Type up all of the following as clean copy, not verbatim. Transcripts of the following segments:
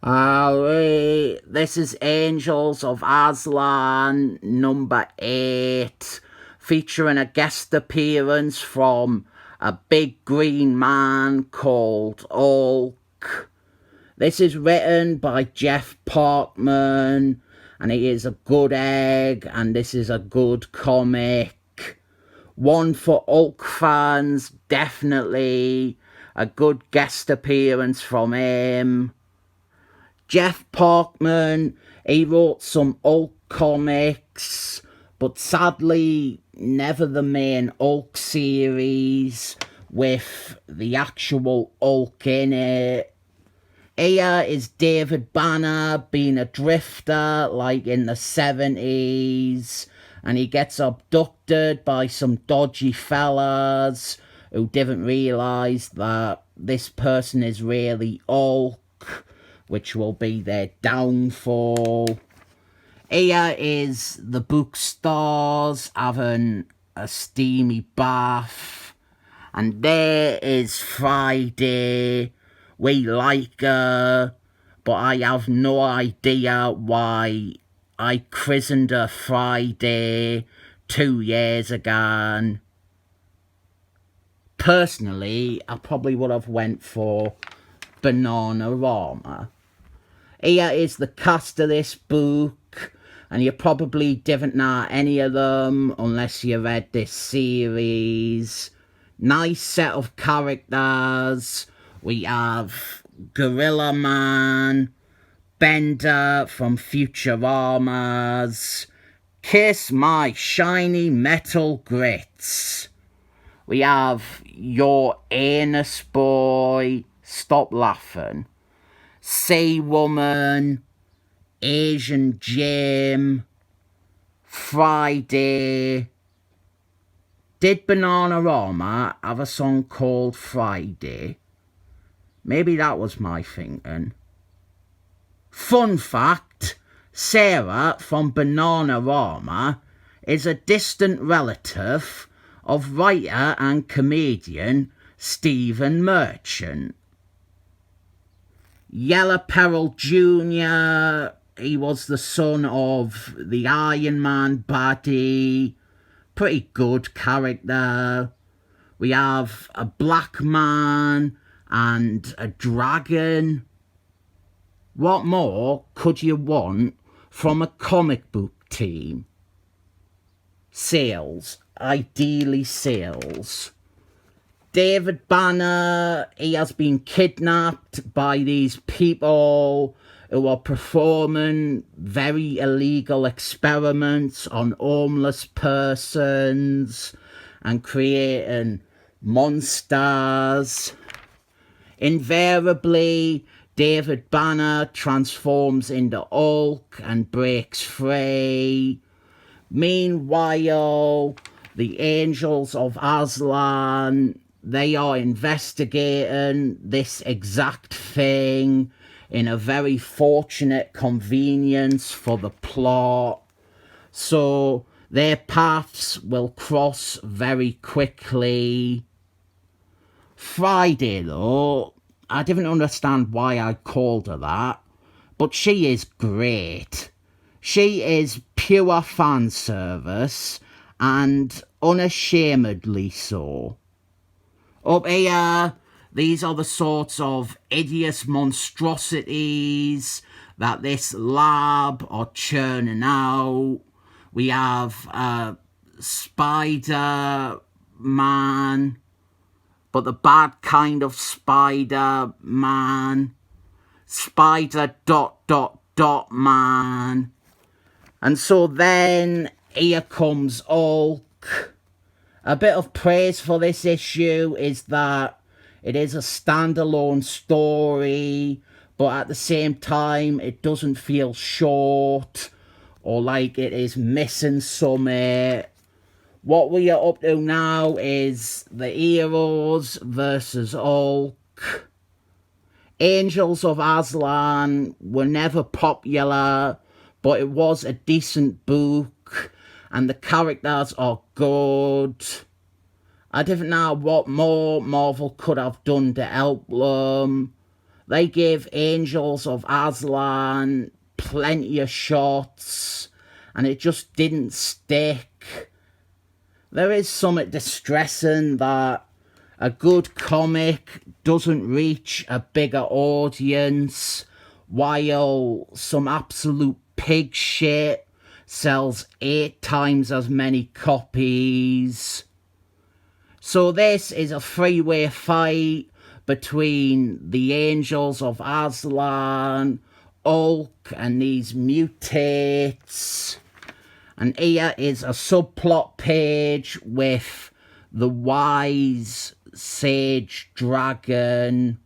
This is Angels of Aslan number 8, featuring a guest appearance from a big green man called Hulk. This is written by Jeff Parkman, and it is a good egg, and this is a good comic. One for Hulk fans, definitely. A good guest appearance from him. Jeff Parkman, he wrote some Hulk comics, but sadly never the main Hulk series with the actual Hulk in it. Here is David Banner being a drifter like in the 70s, and he gets abducted by some dodgy fellas who didn't realise that this person is really Hulk, which will be their downfall. Here is the bookstores having a steamy bath, and there is Friday. We like her, but I have no idea why I christened her Friday 2 years ago. Personally, I probably would have went for Bananarama. Here is the cast of this book, and you probably didn't know any of them unless you read this series. Nice set of characters. We have Gorilla Man, Bender from Futurama's, Kiss My Shiny Metal Grits. We have Your Anus Boy, Stop Laughing, Sea Woman, Asian Jim, Friday. Did Bananarama have a song called Friday? Maybe that was my thinking. Fun fact, Sarah from Bananarama is a distant relative of writer and comedian Stephen Merchant. Yellow Peril Jr., he was the son of the Iron Man baddie. Pretty good character. We have a black man and a dragon. What more could you want from a comic book team? Sales. Ideally sales. David Banner, he has been kidnapped by these people who are performing very illegal experiments on homeless persons and creating monsters. Invariably, David Banner transforms into Hulk and breaks free. Meanwhile, the Angels of Aslan, they are investigating this exact thing in a very fortunate convenience for the plot. So their paths will cross very quickly. Friday, though, I didn't understand why I called her that, but she is great. She is pure fan service, and unashamedly so. Up here, these are the sorts of hideous monstrosities that this lab are churning out. We have Spider-Man, but the bad kind of Spider-Man. Spider ... man. And so then here comes Hulk. A bit of praise for this issue is that it is a standalone story, but at the same time it doesn't feel short or like it is missing something. What we are up to now is the heroes versus Hulk. Angels of Aslan were never popular, but it was a decent book, and the characters are good. I didn't know what more Marvel could have done to help them. They give Angels of Aslan plenty of shots, and it just didn't stick. There is something distressing that a good comic doesn't reach a bigger audience, while some absolute pig shit sells 8 times as many copies. So this is a three-way fight between the Angels of Aslan, Hulk, and these mutates. And here is a subplot page with the wise sage dragon.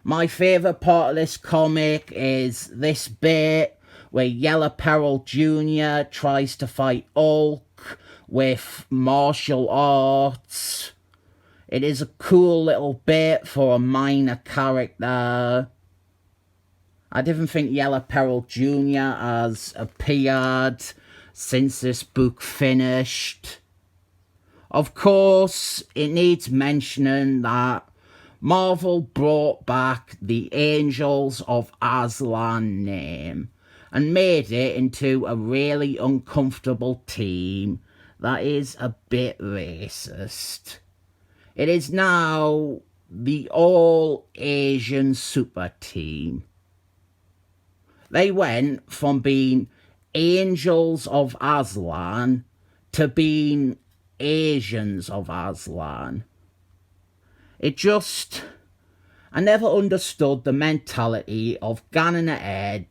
My favourite part of this comic is this bit where Yellow Peril Jr. tries to fight Hulk with martial arts. It is a cool little bit for a minor character. I didn't think Yellow Peril Jr. has appeared since this book finished. Of course, it needs mentioning that Marvel brought back the Angels of Aslan name and made it into a really uncomfortable team that is a bit racist. It is now the all-Asian super team. They went from being Angels of Aslan to being Asians of Aslan. I never understood the mentality of going ahead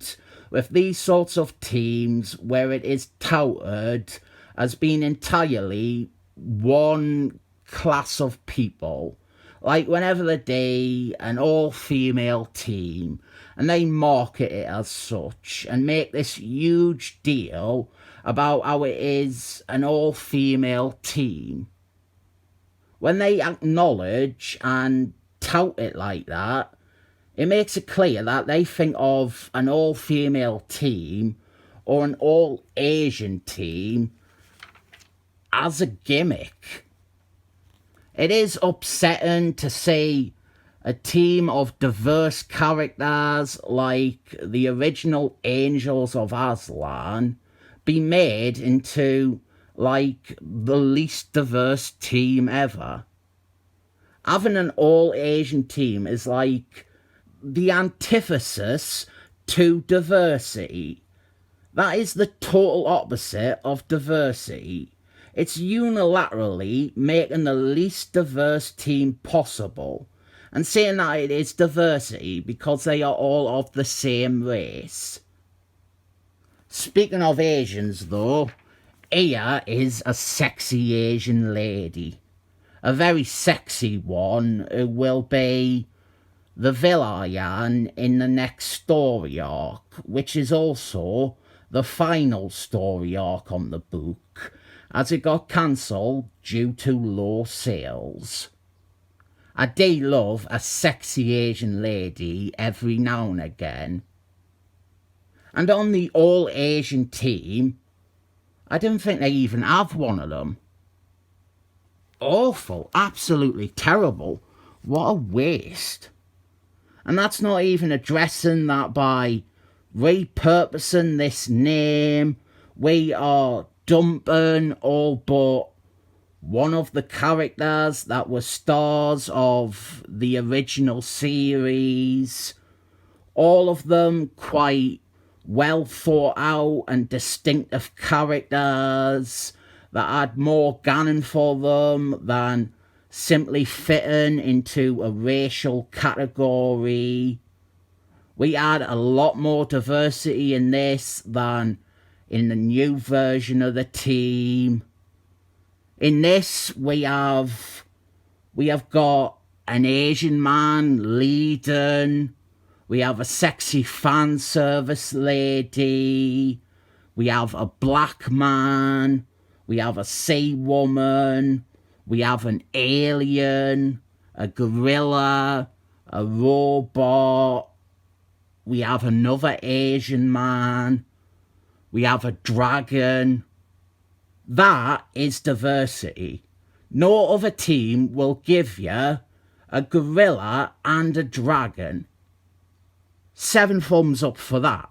with these sorts of teams where it is touted as being entirely one class of people. Like whenever they do an all-female team and they market it as such and make this huge deal about how it is an all-female team. When they acknowledge and tout it like that, it makes it clear that they think of an all-female team or an all-Asian team as a gimmick. It is upsetting to see a team of diverse characters like the original Angels of Aslan be made into like the least diverse team ever. Having an all-Asian team is like the antithesis to diversity. That is the total opposite of diversity. It's unilaterally making the least diverse team possible and saying that it is diversity because they are all of the same race. Speaking of Asians though, here is a sexy Asian lady. A very sexy one who will be the villain in the next story arc, which is also the final story arc on the book, as it got cancelled due to low sales. I do love a sexy Asian lady every now and again. And on the all-Asian team, I didn't think they even have one of them. Awful, absolutely terrible. What a waste. And that's not even addressing that by repurposing this name, we are dumping all but one of the characters that were stars of the original series. All of them quite well thought out and distinctive characters that had more going for them than simply fitting into a racial category. We had a lot more diversity in this than in the new version of the team. In this, we have got an Asian man leading. We have a sexy fan service lady. We have a black man. We have a sea woman. We have an alien, a gorilla, a robot. We have another Asian man. We have a dragon. That is diversity. No other team will give you a gorilla and a dragon. 7 thumbs up for that.